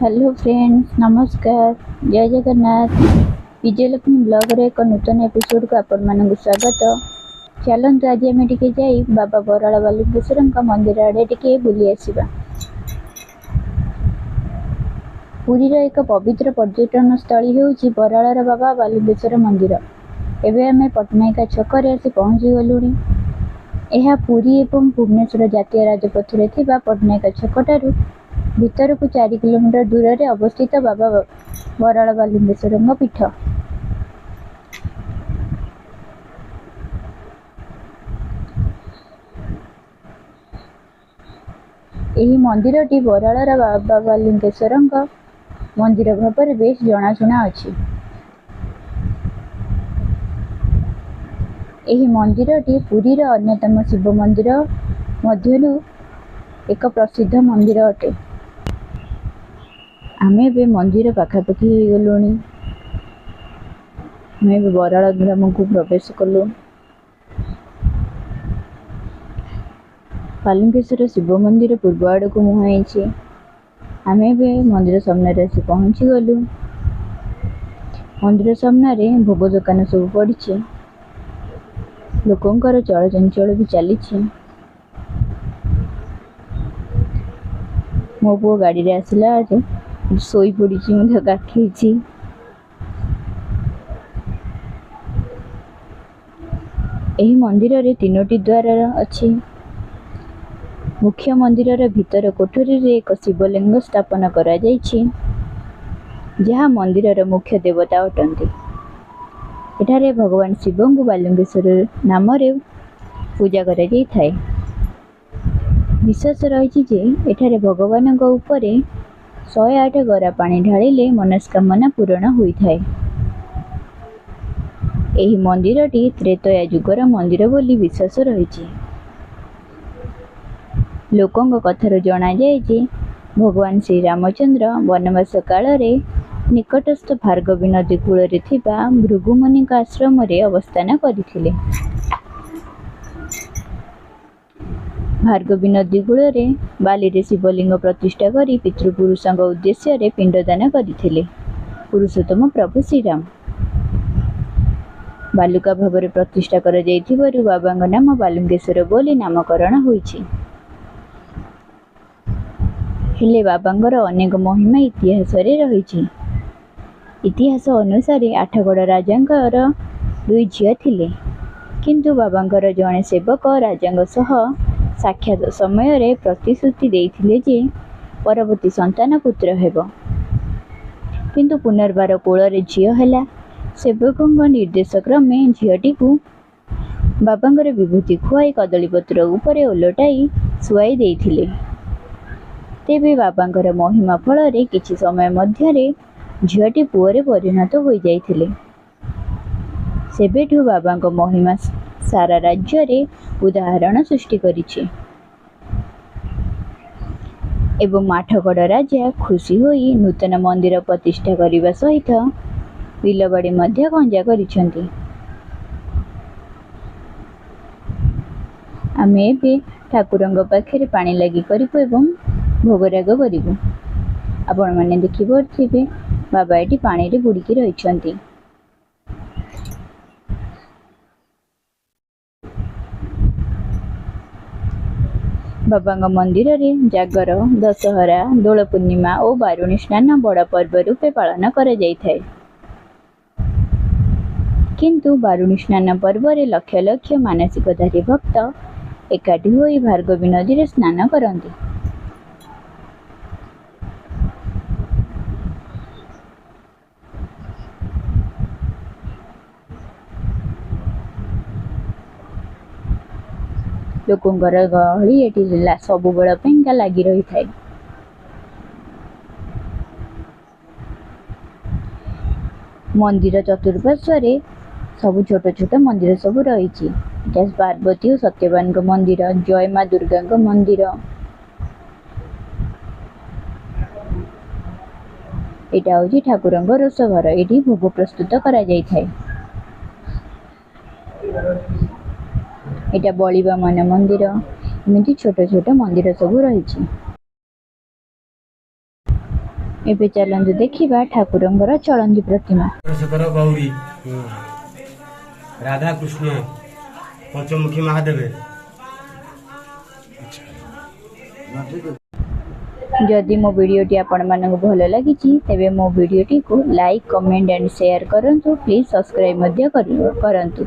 Hello friends, नमस्कार। जय Jagannath. Vijayalakshmi blog रे एक नूतन एपिसोड को आपण मानक स्वागत। चलतु आज आम टे जाई बाबा बराल बालुकेश्वर मंदिर आड़े टे बुली आसवा। पुरीर एक पवित्र पर्यटन स्थली होउछि बराल बाबा बालुकेश्वर मंदिर। एबे आमे पटनायिका छकरे आसी पहुँची गलुणी। यह पुरी एवं भुवनेश्वर जातीय राजपथ रे थिबा पटनायिका छकटारू भीतर को 4 किलोमीटर दूर रे अवस्थित बाबा बराल बालुकेश्वर पीठ। यही मंदिरटी बराल बाबा बालुकेश्वर मंदिर भाव बेस जनाशुना अछि। यही मंदिरटी पुरीर अन्यतम शिव मंदिर मध्यलु एक प्रसिद्ध मंदिर अटे। आमे बे मंदिर पाखापाखि हो गलुणी। आमे बे बराल ग्राम को प्रवेश कलु। बालुकेश्वर शिव मंदिर पूर्व आड़ को मुहाई। आमे बे मंदिर सामने आसी पहुँची गलु। मंदिर सामने भोग दुकान सब पड़ी। लोकंकर चलचंचल भी चली। मो पु गाड़ी रे आसला सोई पड़ी गाठी। यही मंदिर रे 3टी द्वार अच्छी। मुख्य मंदिर भीतर कोठरी रे एक शिवलिंग स्थापन करा जायछि, जहाँ मंदिर मुख्य देवता अटंती। एठारे भगवान शिव को बालुकेश्वर नाम रे पूजा करा जाय थाए। विश्वास रही जे एठारे भगवान उपरे 108 गरा पानी ढालिले मनस्कामना पूर्ण होई थाए। एही मंदिरटी त्रेतया युगर मंदिर बोली विश्वास रही। लोकंग कथार जना जाए जे भगवान श्री रामचंद्र वनवास काल रे निकटस्थ भार्गवी नदी कूल थिबा भृगुमुनि आश्रम रे अवस्थान करथिले। भार्गवी नदी कूल रे बाली रे शिवलिंग प्रतिष्ठा करी पितृपुरुषों उद्देश्य रे पिंडदान करथिले। पुरुषोत्तम प्रभु श्री राम बालुका भाव रे प्रतिष्ठा कर जायथिबारु बाबांग नाम बालुकेश्वर बोली नामकरण होईछि। हेले बाबांगर अनेक महिमा इतिहास रे रहिछि। इतिहास अनुसार 8गड़ राजांकर 2 झिया थिले, किंतु बाबांकर जणे सेवक राजांग सह साक्षात समय रे प्रतिश्रुति देइथिले जे परवर्ती संतान पुत्र हेबो, किंतु पुनर्बार कोल रे झिया हैला। सेवकंग निर्देश क्रमे झियाटी को बाबांगर विभूति खुआई कदलीपत्र उपरे ओलटाई सुआई देइथिले। तेबे बाबांकर महिमा फल रे किछि समय मध्यरे झियाटी पुअरे परिणत होई जाइथिले। सेबेठु बाबांक महिमा सारा राज्य रे उदाहरण सृष्टि करिछि एवं 8गड़ राजा खुशी होई नूतन मंदिर प्रतिष्ठा करिबा सहित बिलबाड़ी मध्य गंजा करिसेंती। आमे एबे ठाकुरंग पाखे पानी लगी करिबो एवं भोगराग करिबो। आपण माने देखि पड़थिबे बाबा एटी पानी रे बुड़ीकी रहिसेंती। बाबांग मंदिर रे जागर, दशहरा, दोल पूर्णिमा और बारुणी स्नान बड़ पर्व रूपे पालन करा जाय थाए। किंतु बारुणी स्नान पर्व रे लक्ष लक्ष मानसिकधारी भक्त एकाठी होई भार्गवी नदी रे स्नान करंती। लोकंकर गहली एटी सबु बेल पेंका लगी रही थाए। मंदिर चतुर्पार्श्व सबु छोट छोट मंदिर सब रही। पार्वती और सत्यवान मंदिर, जय माँ दुर्गा मंदिर, एटा होची ठाकुरंग रोषघर। एटी भोग प्रस्तुत करा जाय थाए। एटा बलिबा मन मंदिर, एमती छोट छोट मंदिर सब रही। ଏବେ ଚାଲନ୍ତୁ ଦେଖିବା ଠାକୁରଙ୍କର ଚଳନ୍ତି ପ୍ରତିମା। शेखर गौरी राधा कृष्ण पंचमुखी महादेव। जदि मो वीडियोटी आपण मानक भल लगी तेबे मो वीडियोटी को लाइक कमेंट एंड शेयर करंतु। प्लीज सब्सक्राइब करंतु।